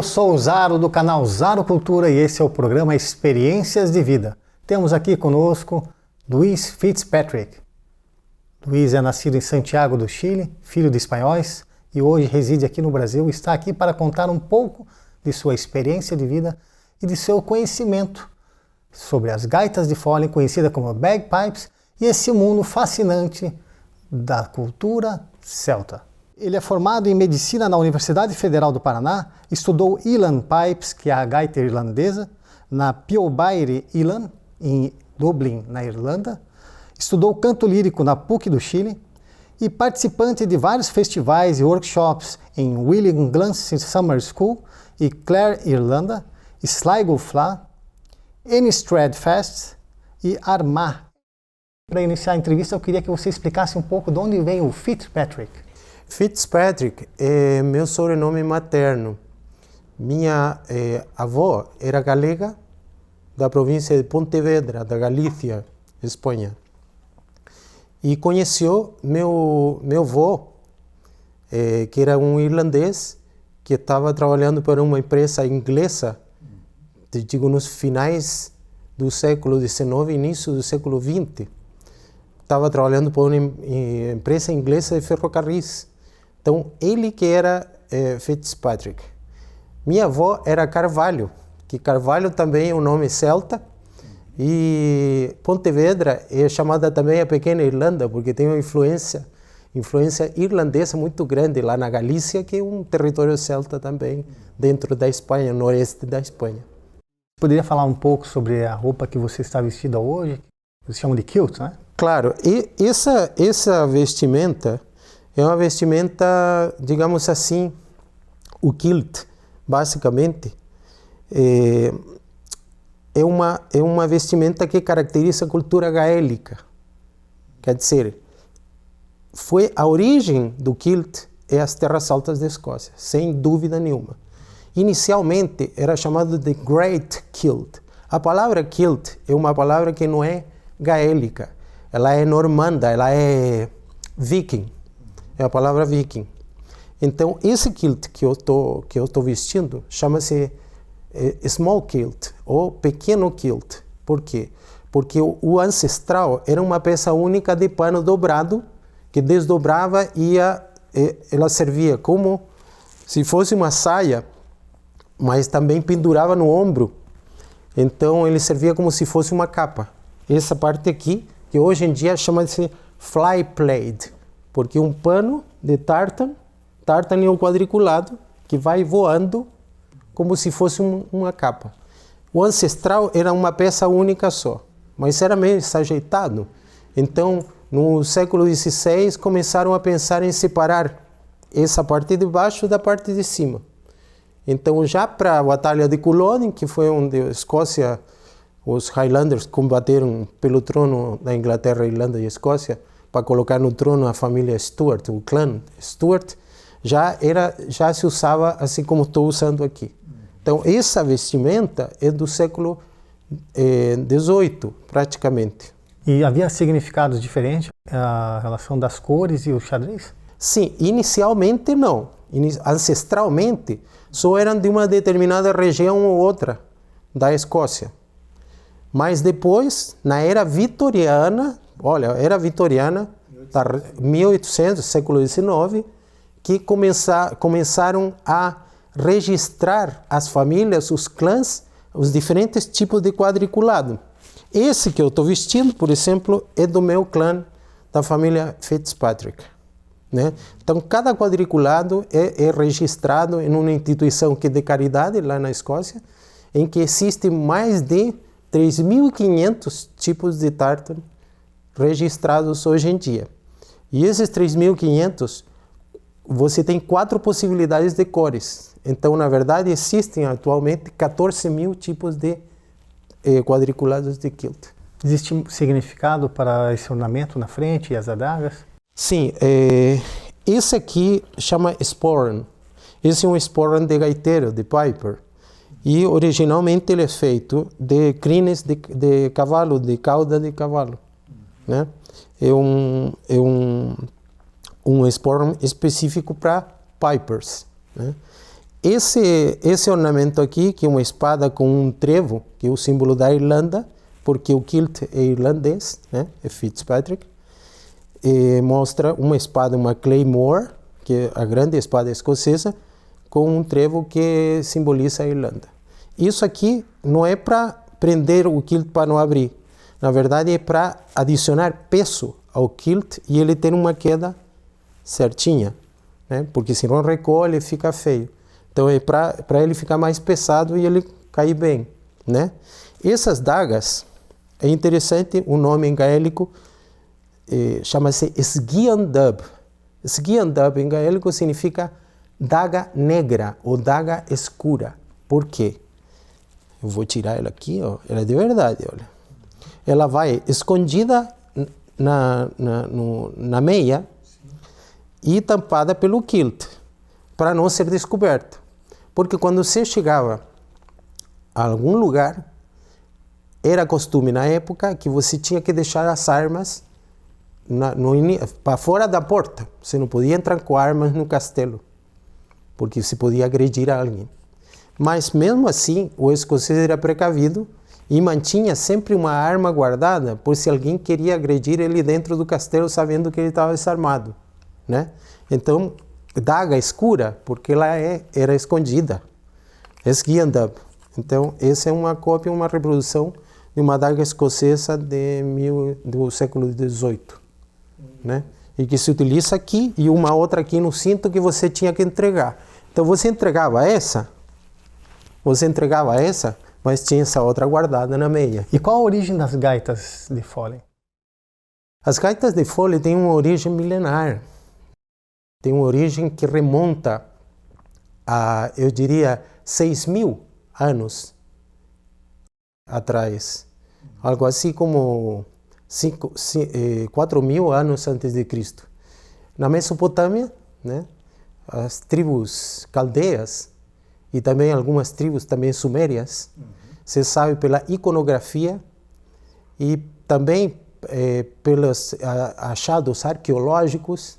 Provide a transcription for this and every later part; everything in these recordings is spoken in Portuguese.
sou o Zaro do canal Zaro Cultura e esse é o programa Experiências de Vida. Temos aqui conosco Luiz Fitzpatrick. Luiz é nascido em Santiago do Chile, filho de espanhóis, e hoje reside aqui no Brasil e está aqui para contar um pouco de sua experiência de vida e de seu conhecimento sobre as gaitas de fole, conhecida como bagpipes, e esse mundo fascinante da cultura celta. Ele é formado em Medicina na Universidade Federal do Paraná, estudou Uilleann Pipes, que é a gaita irlandesa, na Pillsbury Uilleann, em Dublin, na Irlanda, estudou canto lírico na PUC do Chile e participante de vários festivais e workshops em William Glasson Summer School e Clare, Irlanda, Sligo Fla, Innistrad Fest e Armagh. Para iniciar a entrevista, eu queria que você explicasse um pouco de onde vem o Fitzpatrick. Fitzpatrick é meu sobrenome materno. Minha avó era galega, da província de Pontevedra, da Galícia, Espanha. E conheceu meu avô, que era um irlandês, que estava trabalhando para uma empresa inglesa, digo, nos finais do século XIX, início do século XX. Estava trabalhando para uma empresa inglesa de ferrocarris. Então, ele que era Fitzpatrick. Minha avó era Carvalho, que Carvalho também é um nome celta. E Pontevedra é chamada também a Pequena Irlanda, porque tem uma influência irlandesa muito grande lá na Galícia, que é um território celta também, dentro da Espanha, noroeste da Espanha. Poderia falar um pouco sobre a roupa que você está vestida hoje? Eles chamam de kilt, né? Claro, e essa vestimenta é uma vestimenta, digamos assim, o kilt, basicamente, é uma vestimenta que caracteriza a cultura gaélica. Quer dizer, foi a origem do kilt é as terras altas da Escócia, sem dúvida nenhuma. Inicialmente era chamado de Great Kilt. A palavra kilt é uma palavra que não é gaélica, ela é normanda, ela é viking. É a palavra viking. Então, esse kilt que eu tô vestindo chama-se small kilt, ou pequeno kilt. Por quê? Porque o ancestral era uma peça única de pano dobrado, que desdobrava e ela servia como se fosse uma saia, mas também pendurava no ombro. Então, ele servia como se fosse uma capa. Essa parte aqui, que hoje em dia chama-se fly plaid, porque um pano de tartan é um quadriculado que vai voando como se fosse uma capa. O ancestral era uma peça única só, mas era meio desajeitado. Então, no século XVI, começaram a pensar em separar essa parte de baixo da parte de cima. Então, já para a Batalha de Culloden, que foi onde a Escócia, os Highlanders combateram pelo trono da Inglaterra, Irlanda e Escócia, para colocar no trono a família Stuart, o clã Stuart, já se usava assim como estou usando aqui. Então, essa vestimenta é do século XVIII, praticamente. E havia significados diferentes, a relação das cores e o xadrez? Sim, inicialmente não. Ancestralmente, só eram de uma determinada região ou outra da Escócia. Mas depois, na era vitoriana, era vitoriana, 1800, século XIX, que começaram a registrar as famílias, os clãs, os diferentes tipos de quadriculado. Esse que eu estou vestindo, por exemplo, é do meu clã, da família Fitzpatrick. Né? Então, cada quadriculado é registrado em uma instituição que é de caridade, lá na Escócia, em que existem mais de 3.500 tipos de tartan registrados hoje em dia. E esses 3.500, você tem 4 possibilidades de cores. Então, na verdade, existem atualmente 14.000 tipos de quadriculados de kilt. Existe um significado para esse ornamento na frente e as adagas? Sim, esse aqui chama sporran. Esse é um sporran de gaiteiro, de piper. E originalmente ele é feito de crines de cavalo, de cauda de cavalo. Né? É um sporran específico para pipers. Né? Esse ornamento aqui, que é uma espada com um trevo, que é o símbolo da Irlanda, porque o kilt é irlandês, né? É Fitzpatrick, e mostra uma espada, uma Claymore, que é a grande espada escocesa, com um trevo que simboliza a Irlanda. Isso aqui não é para prender o kilt para não abrir. Na verdade, é para adicionar peso ao kilt e ele ter uma queda certinha, né? Porque se não recolhe, fica feio. Então é para ele ficar mais pesado e ele cair bem, né? Essas dagas, é interessante, o nome em gaélico chama-se Sgian-dubh. Sgian-dubh em gaélico significa daga negra ou daga escura. Por quê? Eu vou tirar ela aqui, ó. Ela é de verdade, olha. Ela vai escondida na meia e tampada pelo kilt, para não ser descoberta. Porque quando você chegava a algum lugar, era costume na época que você tinha que deixar as armas para fora da porta. Você não podia entrar com armas no castelo, porque você podia agredir alguém. Mas mesmo assim, o escocês era precavido e mantinha sempre uma arma guardada por se alguém queria agredir ele dentro do castelo sabendo que ele estava desarmado, né? Então, daga escura, porque ela era escondida. Sgian-dubh. Então, essa é uma cópia, uma reprodução de uma daga escocesa do século XVIII, né? E que se utiliza aqui e uma outra aqui no cinto que você tinha que entregar. Então, você entregava essa, mas tinha essa outra guardada na meia. E qual a origem das gaitas de fole? As gaitas de fole têm uma origem milenar. Tem uma origem que remonta a, eu diria, 6.000 anos atrás. Algo assim como 4.000 anos antes de Cristo. Na Mesopotâmia, né, as tribos caldeias e também algumas tribos também sumérias, se sabe pela iconografia e também pelos achados arqueológicos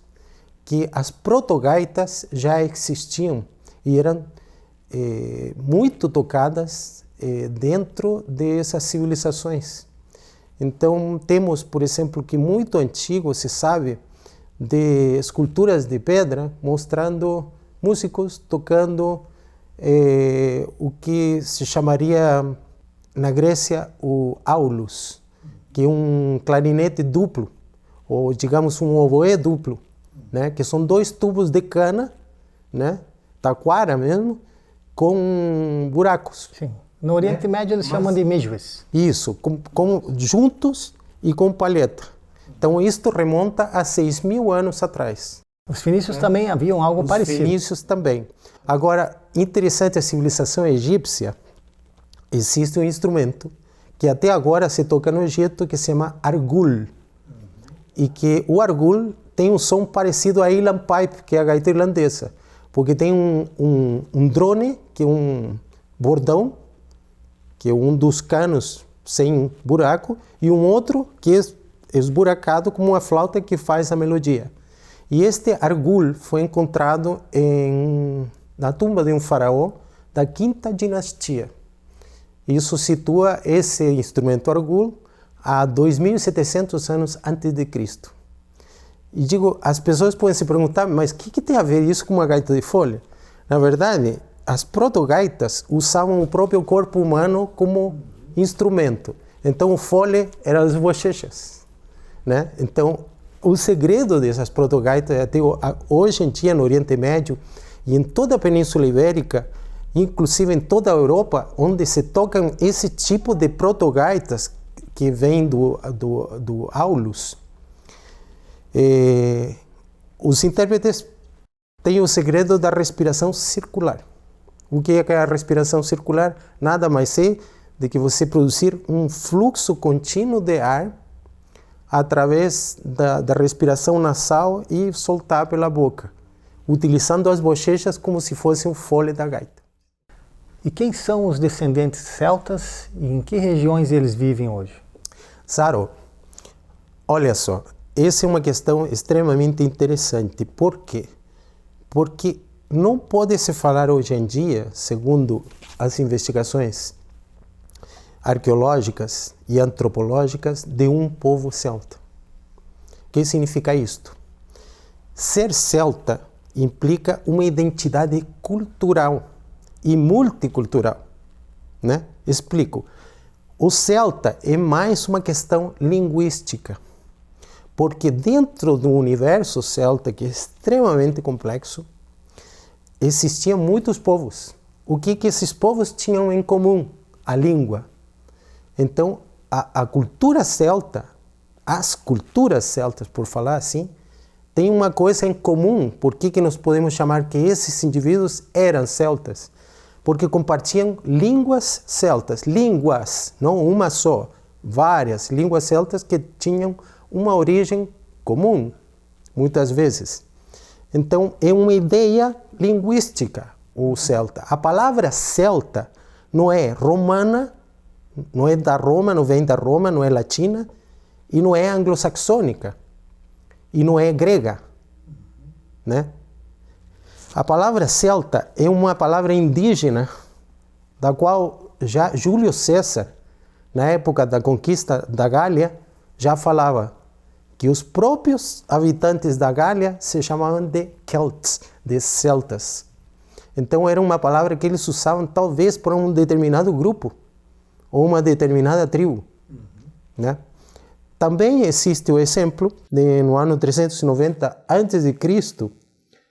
que as protogaitas já existiam e eram muito tocadas dentro dessas civilizações. Então temos, por exemplo, que muito antigo se sabe de esculturas de pedra mostrando músicos tocando o que se chamaria na Grécia o aulos, que é um clarinete duplo, ou digamos um oboé duplo, né? Que são dois tubos de cana, né? Taquara mesmo, com buracos. Sim. No Oriente Médio eles chamam de mijwes. Isso, juntos e com palheta. Então isto remonta a 6.000 anos atrás. Os fenícios também haviam algo parecido. Os fenícios também. Agora, interessante, a civilização egípcia, existe um instrumento que até agora se toca no Egito que se chama argul. E que o argul tem um som parecido à uilleann pipe, que é a gaita irlandesa. Porque tem um drone, que é um bordão, que é um dos canos sem buraco, e um outro que é esburacado como uma flauta que faz a melodia. E este argul foi encontrado na tumba de um faraó da quinta dinastia. Isso situa esse instrumento argul a 2.700 anos antes de Cristo. E digo, as pessoas podem se perguntar, mas o que tem a ver isso com uma gaita de fole? Na verdade, as protogaitas usavam o próprio corpo humano como instrumento. Então o fole eram as bochechas, né? Então o segredo dessas protogaitas até hoje em dia no Oriente Médio e em toda a Península Ibérica, inclusive em toda a Europa, onde se tocam esse tipo de protogaitas que vem do aulos, os intérpretes têm o segredo da respiração circular. O que é a respiração circular? Nada mais é de que você produzir um fluxo contínuo de ar através da respiração nasal e soltar pela boca, utilizando as bochechas como se fosse um fole da gaita. E quem são os descendentes celtas e em que regiões eles vivem hoje? Saro, olha só, essa é uma questão extremamente interessante. Por quê? Porque não pode se falar hoje em dia, segundo as investigações arqueológicas e antropológicas, de um povo celta. O que significa isto? Ser celta implica uma identidade cultural e multicultural, né? Explico. O celta é mais uma questão linguística, porque dentro do universo celta, que é extremamente complexo, existiam muitos povos. O que esses povos tinham em comum? A língua. Então, a cultura celta, as culturas celtas, por falar assim, têm uma coisa em comum. Por que nós podemos chamar que esses indivíduos eram celtas? Porque compartilham línguas celtas, línguas, não uma só, várias línguas celtas que tinham uma origem comum, muitas vezes. Então, é uma ideia linguística, o celta. A palavra celta não é romana, não é da Roma, não vem da Roma, não é latina, e não é anglo-saxônica, e não é grega, né? A palavra celta é uma palavra indígena, da qual já Júlio César, na época da conquista da Gália, já falava que os próprios habitantes da Gália se chamavam de Celts, de celtas. Então era uma palavra que eles usavam talvez para um determinado grupo, ou uma determinada tribo, né? Também existe o exemplo de, no ano 390 a.C.,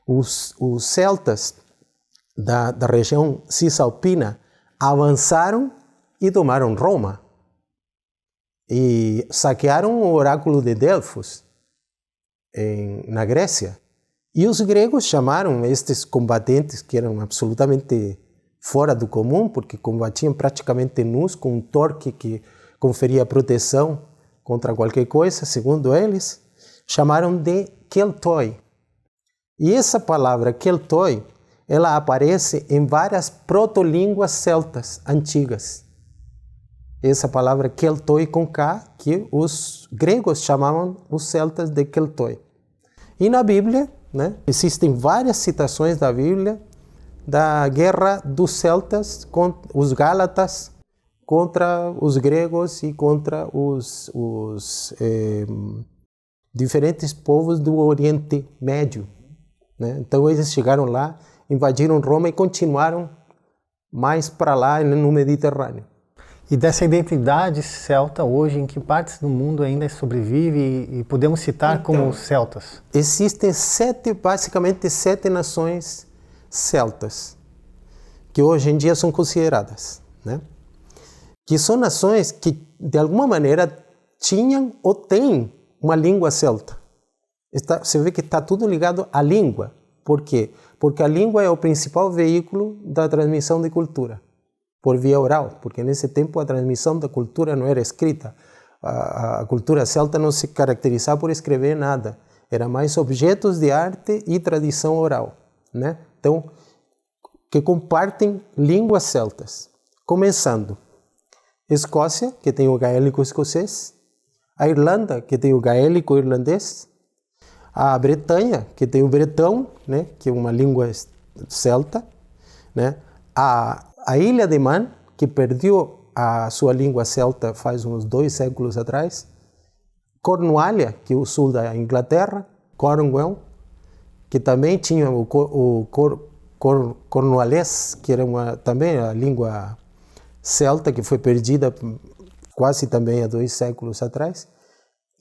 os celtas da região cisalpina avançaram e tomaram Roma. E saquearam o oráculo de Delfos, na Grécia. E os gregos chamaram estes combatentes, que eram absolutamente fora do comum, porque combatiam praticamente nus, com um torque que conferia proteção contra qualquer coisa, segundo eles, chamaram de Keltoi. E essa palavra Keltoi, ela aparece em várias protolínguas celtas antigas. Essa palavra Keltoi com K, que os gregos chamavam os celtas de Keltoi. E na Bíblia, né, existem várias citações da Bíblia da guerra dos celtas, contra os gálatas, contra os gregos e contra os diferentes povos do Oriente Médio, né? Então eles chegaram lá, invadiram Roma e continuaram mais para lá no Mediterrâneo. E dessa identidade celta hoje, em que partes do mundo ainda sobrevive e podemos citar como celtas? Existem basicamente sete nações celtas, que hoje em dia são consideradas, né? Que são nações que, de alguma maneira, tinham ou têm uma língua celta. Você vê que está tudo ligado à língua. Por quê? Porque a língua é o principal veículo da transmissão de cultura, por via oral, porque nesse tempo a transmissão da cultura não era escrita. A cultura celta não se caracterizava por escrever nada. Era mais objetos de arte e tradição oral, né? Então, que compartem línguas celtas. Começando, Escócia, que tem o gaélico escocês, a Irlanda, que tem o gaélico irlandês, a Bretanha, que tem o bretão, né, que é uma língua celta, né, a Ilha de Man, que perdeu a sua língua celta faz uns 2 séculos atrás, Cornualha, que é o sul da Inglaterra, Cornwall, que também tinha o cornualês, que era também a língua celta, que foi perdida quase também há 2 séculos atrás,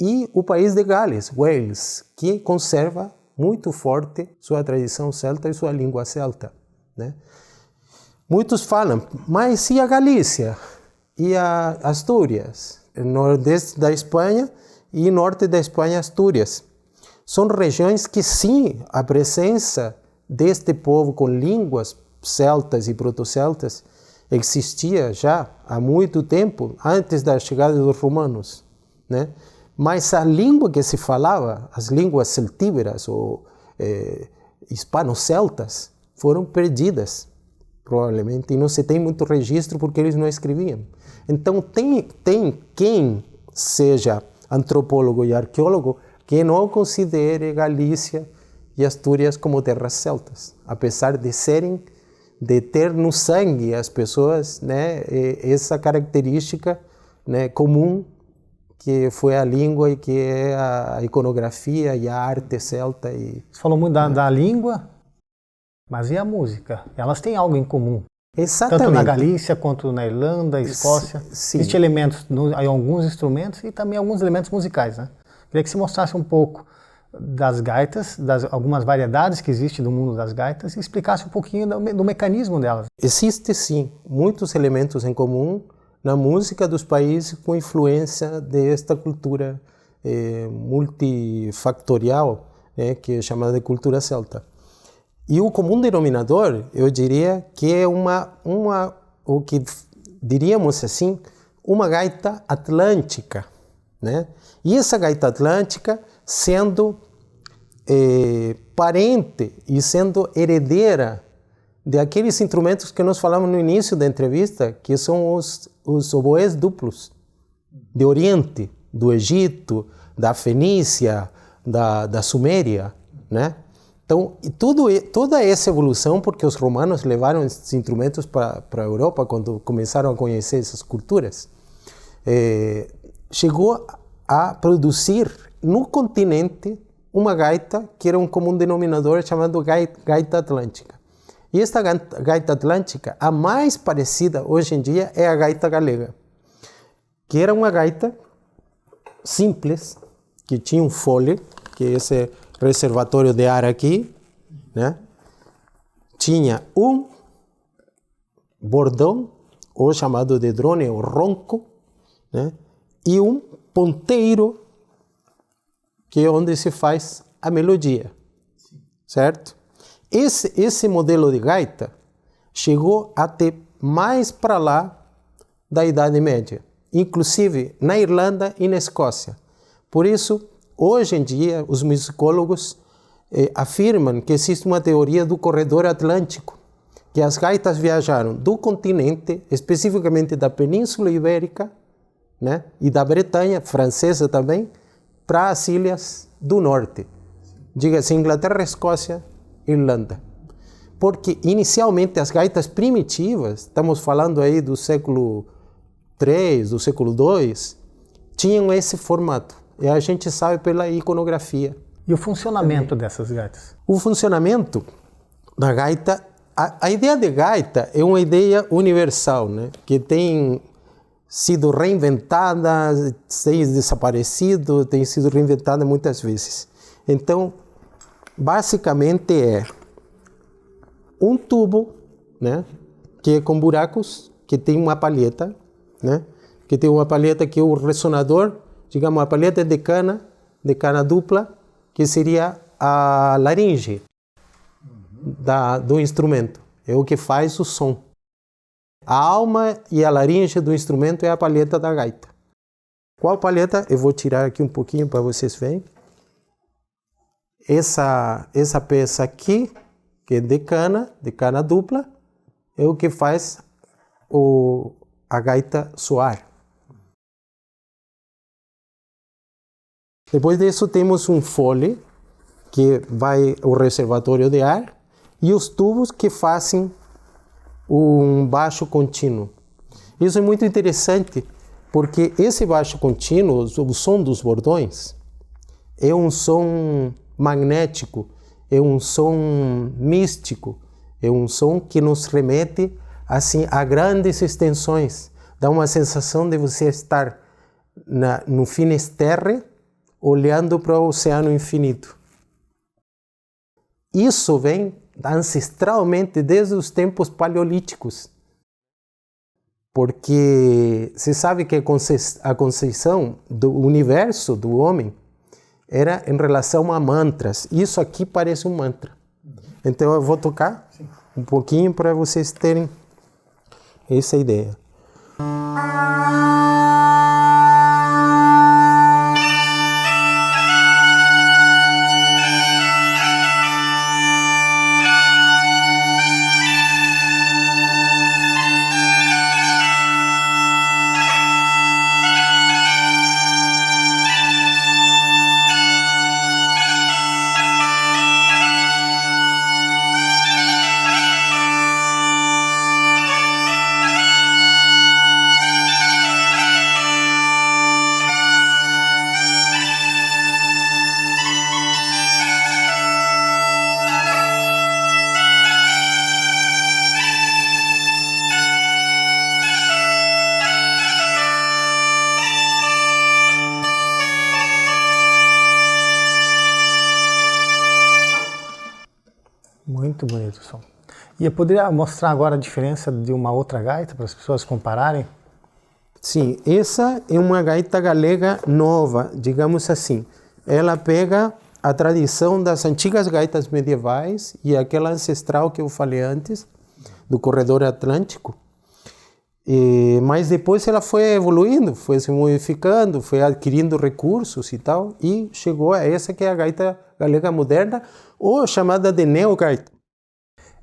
e o país de Gales, Wales, que conserva muito forte sua tradição celta e sua língua celta, né? Muitos falam, mas e a Galícia? E a Astúrias? Nordeste da Espanha e norte da Espanha, Astúrias. São regiões que sim, a presença deste povo com línguas celtas e proto-celtas existia já há muito tempo, antes da chegada dos romanos, né? Mas a língua que se falava, as línguas celtíberas ou hispano-celtas, foram perdidas, provavelmente, e não se tem muito registro porque eles não escreviam. Então, tem quem seja antropólogo e arqueólogo que não considere Galícia e Astúrias como terras celtas, apesar de ter no sangue as pessoas, né, essa característica, né, comum que foi a língua e que é a iconografia e a arte celta. Você falou muito da língua, mas e a música? Elas têm algo em comum. Exatamente. Tanto na Galícia quanto na Irlanda, Escócia. Sim. Existem elementos, em alguns instrumentos e também alguns elementos musicais, né? Queria que você mostrasse um pouco das gaitas, algumas variedades que existem no mundo das gaitas e explicasse um pouquinho do mecanismo delas. Existe, sim, muitos elementos em comum na música dos países com influência desta cultura multifactorial, que é chamada de cultura celta. E o comum denominador, eu diria que é o que diríamos assim, uma gaita atlântica, né? E essa gaita atlântica sendo parente e sendo herdeira de aqueles instrumentos que nós falamos no início da entrevista, que são os oboés duplos de Oriente, do Egito, da Fenícia, da Suméria, né? Então, toda essa evolução, porque os romanos levaram esses instrumentos para a Europa quando começaram a conhecer essas culturas, chegou a produzir no continente uma gaita que era um comum denominador chamado gaita atlântica. E esta gaita atlântica, a mais parecida hoje em dia é a gaita galega, que era uma gaita simples, que tinha um fole, que é esse reservatório de ar aqui, né? Tinha um bordão, ou chamado de drone, ou ronco, né? E um ponteiro, que é onde se faz a melodia, certo? Esse modelo de gaita chegou até mais para lá da Idade Média, inclusive na Irlanda e na Escócia. Por isso, hoje em dia, os musicólogos afirmam que existe uma teoria do corredor atlântico, que as gaitas viajaram do continente, especificamente da Península Ibérica, né, e da Bretanha, francesa também, para as ilhas do norte. Diga-se Inglaterra, Escócia, Irlanda. Porque inicialmente as gaitas primitivas, estamos falando aí do século III, do século II, tinham esse formato. E a gente sabe pela iconografia. E o funcionamento dessas gaitas? O funcionamento da gaita, a ideia de gaita é uma ideia universal, né? Que tem sido reinventada, tem desaparecido, tem sido reinventada muitas vezes. Então, basicamente é um tubo, né? Que é com buracos, que tem uma palheta, né? Que tem uma palheta que é o ressonador, digamos, a palheta de cana dupla, que seria a laringe do instrumento. É o que faz o som. A alma e a laringe do instrumento é a palheta da gaita. Qual palheta? Eu vou tirar aqui um pouquinho para vocês verem. Essa peça aqui, que é de cana dupla, é o que faz a gaita soar. Depois disso temos um fole, que vai o reservatório de ar, e os tubos que fazem um baixo contínuo. Isso é muito interessante, porque esse baixo contínuo, o som dos bordões, é um som magnético, é um som místico, é um som que nos remete assim, a grandes extensões. Dá uma sensação de você estar no Finisterre, olhando para o oceano infinito. Isso vem ancestralmente desde os tempos paleolíticos, porque se sabe que a concepção do universo do homem era em relação a mantras. Isso aqui parece um mantra. Então eu vou tocar um pouquinho para vocês terem essa ideia. Muito bonito o som. E eu poderia mostrar agora a diferença de uma outra gaita para as pessoas compararem? Sim, essa é uma gaita galega nova, digamos assim. Ela pega a tradição das antigas gaitas medievais e aquela ancestral que eu falei antes, do corredor atlântico. Mas depois ela foi evoluindo, foi se modificando, foi adquirindo recursos e tal, e chegou a essa que é a gaita galega moderna, ou chamada de neogaita.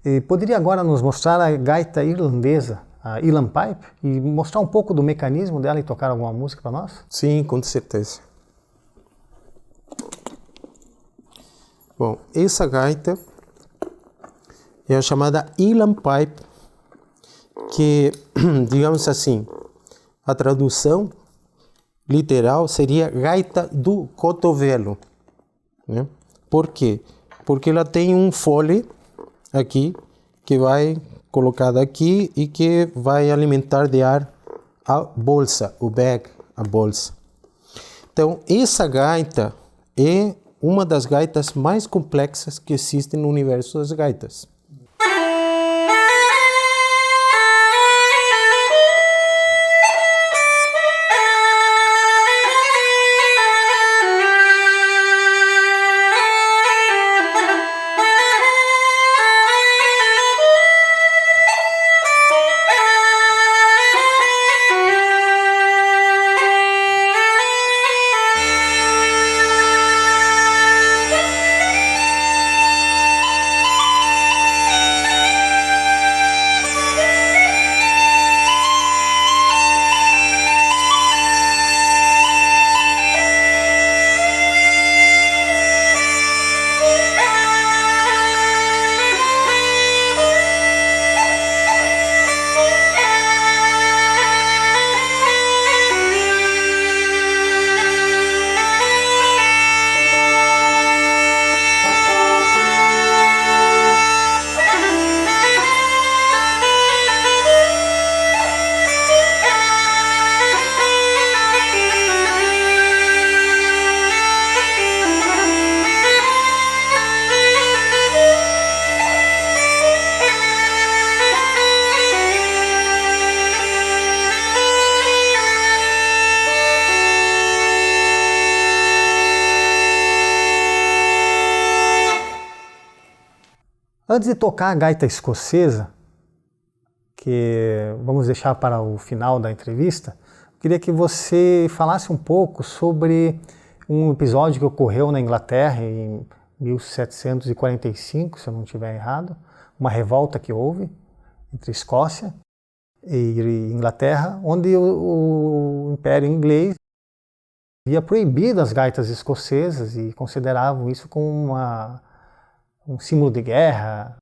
E poderia agora nos mostrar a gaita irlandesa, a Uilleann Pipe, e mostrar um pouco do mecanismo dela e tocar alguma música para nós? Sim, com certeza. Bom, essa gaita é a chamada Uilleann Pipe, que, digamos assim, a tradução literal seria gaita do cotovelo, né? Por quê? Porque ela tem um fole aqui, que vai colocado aqui e que vai alimentar de ar a bolsa, o bag, a bolsa. Então, essa gaita é uma das gaitas mais complexas que existem no universo das gaitas. Antes de tocar a gaita escocesa, que vamos deixar para o final da entrevista, eu queria que você falasse um pouco sobre um episódio que ocorreu na Inglaterra em 1745, se eu não estiver errado, uma revolta que houve entre Escócia e Inglaterra, onde o Império Inglês havia proibido as gaitas escocesas e consideravam isso como um símbolo de guerra.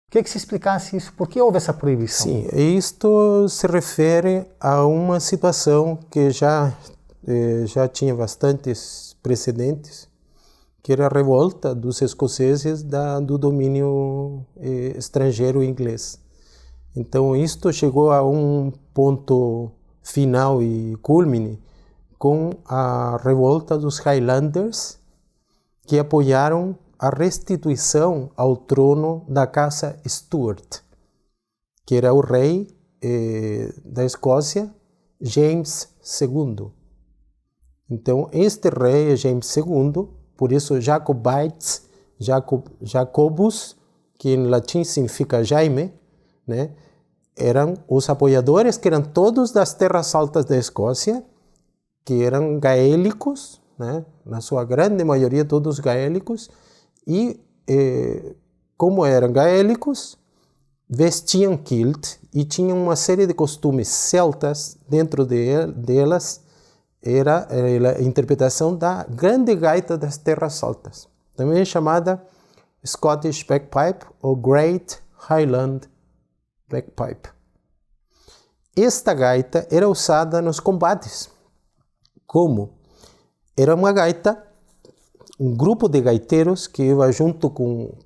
Queria que se explicasse isso, por que houve essa proibição? Sim, isto se refere a uma situação que já tinha bastantes precedentes, que era a revolta dos escoceses do domínio estrangeiro inglês. Então, isto chegou a um ponto final e culmine com a revolta dos Highlanders, que apoiaram a restituição ao trono da casa Stuart, que era o rei da Escócia, James II. Então, este rei é James II, por isso Jacobites, Jacobus, que em latim significa Jaime, né, eram os apoiadores, que eram todos das terras altas da Escócia, que eram gaélicos, né, na sua grande maioria todos gaélicos, e como eram gaélicos, vestiam kilt e tinham uma série de costumes celtas. Dentro delas era a interpretação da grande gaita das terras altas, também chamada Scottish Bagpipe ou Great Highland Bagpipe. Esta gaita era usada nos combates. Como? Era uma gaita, um grupo de gaiteiros que ia junto com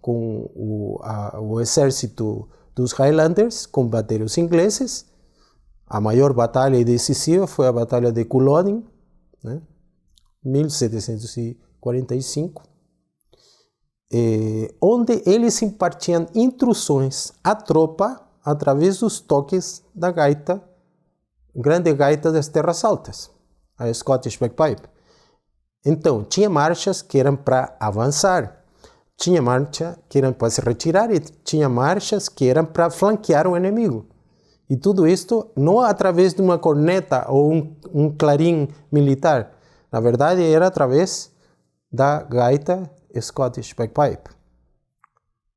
o exército dos Highlanders combater os ingleses. A maior batalha decisiva foi a Batalha de Culloden, né, 1745. onde eles impartiam instruções à tropa através dos toques da gaita, grande gaita das terras altas, a Scottish Bagpipe. Então, tinha marchas que eram para avançar, tinha marcha que eram para se retirar e tinha marchas que eram para flanquear o inimigo. E tudo isto não através de uma corneta ou um clarim militar. Na verdade, era através da gaita Scottish Bagpipe.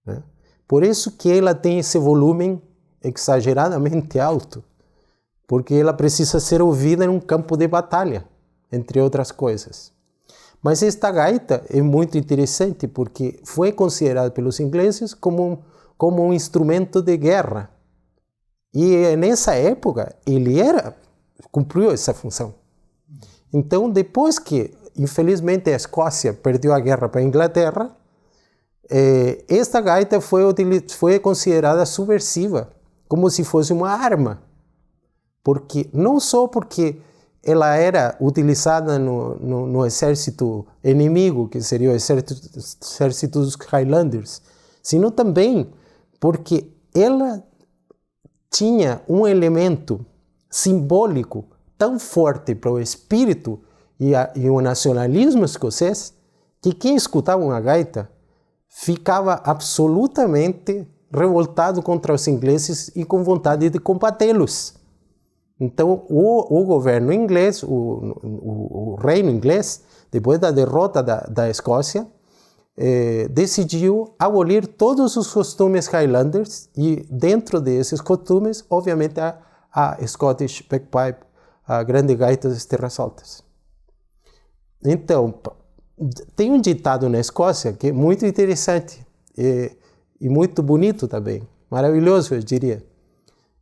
Né? Por isso que ela tem esse volume exageradamente alto, porque ela precisa ser ouvida em um campo de batalha, entre outras coisas. Mas esta gaita é muito interessante porque foi considerada pelos ingleses como um instrumento de guerra. E nessa época ele cumpriu essa função. Então, depois que, infelizmente, a Escócia perdeu a guerra para a Inglaterra, esta gaita foi considerada subversiva, como se fosse uma arma. Não só porque ela era utilizada no exército inimigo, que seria o exército dos Highlanders, sino também porque ela tinha um elemento simbólico tão forte para o espírito e o nacionalismo escocês, que quem escutava uma gaita ficava absolutamente revoltado contra os ingleses e com vontade de combatê-los. Então, o governo inglês, o reino inglês, depois da derrota da Escócia, decidiu abolir todos os costumes Highlanders e, dentro desses costumes, obviamente, a Scottish Bagpipe, a grande gaita das terras altas. Então, tem um ditado na Escócia que é muito interessante e muito bonito também, maravilhoso, eu diria,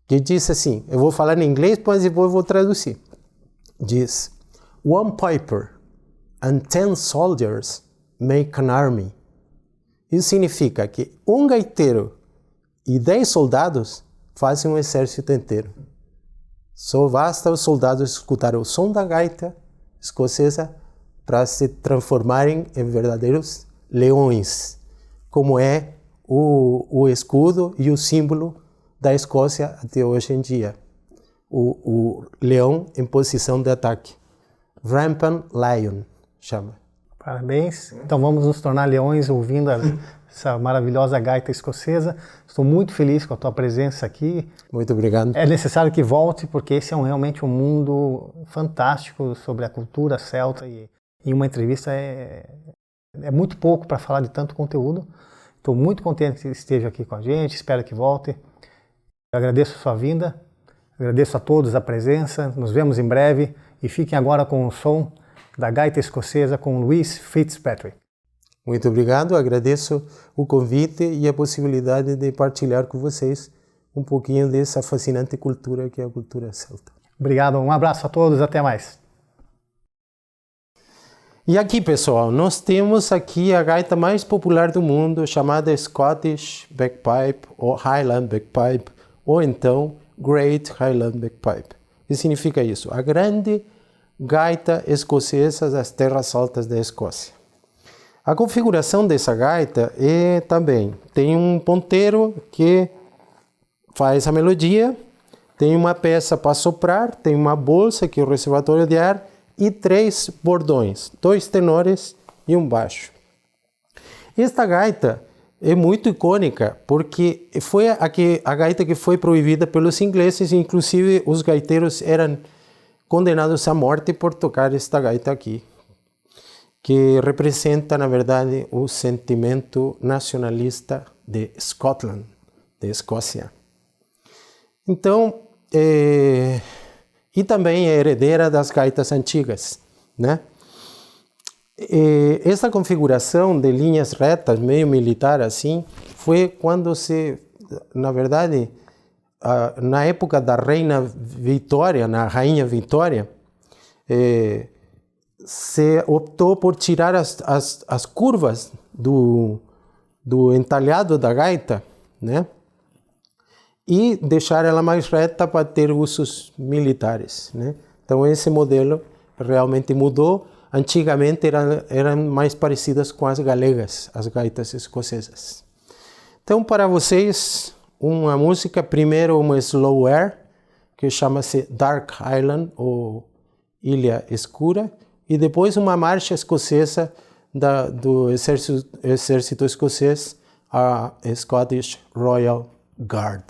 que diz assim, eu vou falar em inglês, mas depois eu vou traduzir. Diz, "One piper and 10 soldiers make an army." Isso significa que um gaiteiro e 10 soldados fazem um exército inteiro. Só basta os soldados escutar o som da gaita escocesa para se transformarem em verdadeiros leões, como é o escudo e o símbolo da Escócia até hoje em dia. O leão em posição de ataque. Rampant Lion, chama. Parabéns. Então vamos nos tornar leões ouvindo essa maravilhosa gaita escocesa. Estou muito feliz com a tua presença aqui. Muito obrigado. É necessário que volte, porque esse é realmente um mundo fantástico sobre a cultura celta e uma entrevista é muito pouco para falar de tanto conteúdo. Estou muito contente que esteja aqui com a gente, espero que volte. Eu agradeço a sua vinda, agradeço a todos a presença, nos vemos em breve e fiquem agora com o som da gaita escocesa com Louis Fitzpatrick. Muito obrigado, agradeço o convite e a possibilidade de partilhar com vocês um pouquinho dessa fascinante cultura que é a cultura celta. Obrigado, um abraço a todos, até mais. E aqui, pessoal, nós temos aqui a gaita mais popular do mundo, chamada Scottish Bagpipe ou Highland Bagpipe, ou então Great Highland Bagpipe. O que significa isso? A grande gaita escocesa das terras altas da Escócia. A configuração dessa gaita tem um ponteiro que faz a melodia, tem uma peça para soprar, tem uma bolsa que é o reservatório de ar e 3 bordões, 2 tenores e um baixo. Esta gaita é muito icônica porque foi a gaita que foi proibida pelos ingleses, inclusive os gaiteiros eram condenados à morte por tocar esta gaita aqui, que representa, na verdade, o sentimento nacionalista de Scotland, de Escócia. Então, e também é herdeira das gaitas antigas, né? Essa configuração de linhas retas, meio militar assim, foi quando na verdade, na época da Rainha Vitória, se optou por tirar as curvas do entalhado da gaita, né? E deixar ela mais reta para ter usos militares, né? Então esse modelo realmente mudou. antigamente eram mais parecidas com as galegas, as gaitas escocesas. Então, para vocês, uma música, primeiro uma slow air, que chama-se Dark Island, ou Ilha Escura, e depois uma marcha escocesa do exército escocês, a Scottish Royal Guard.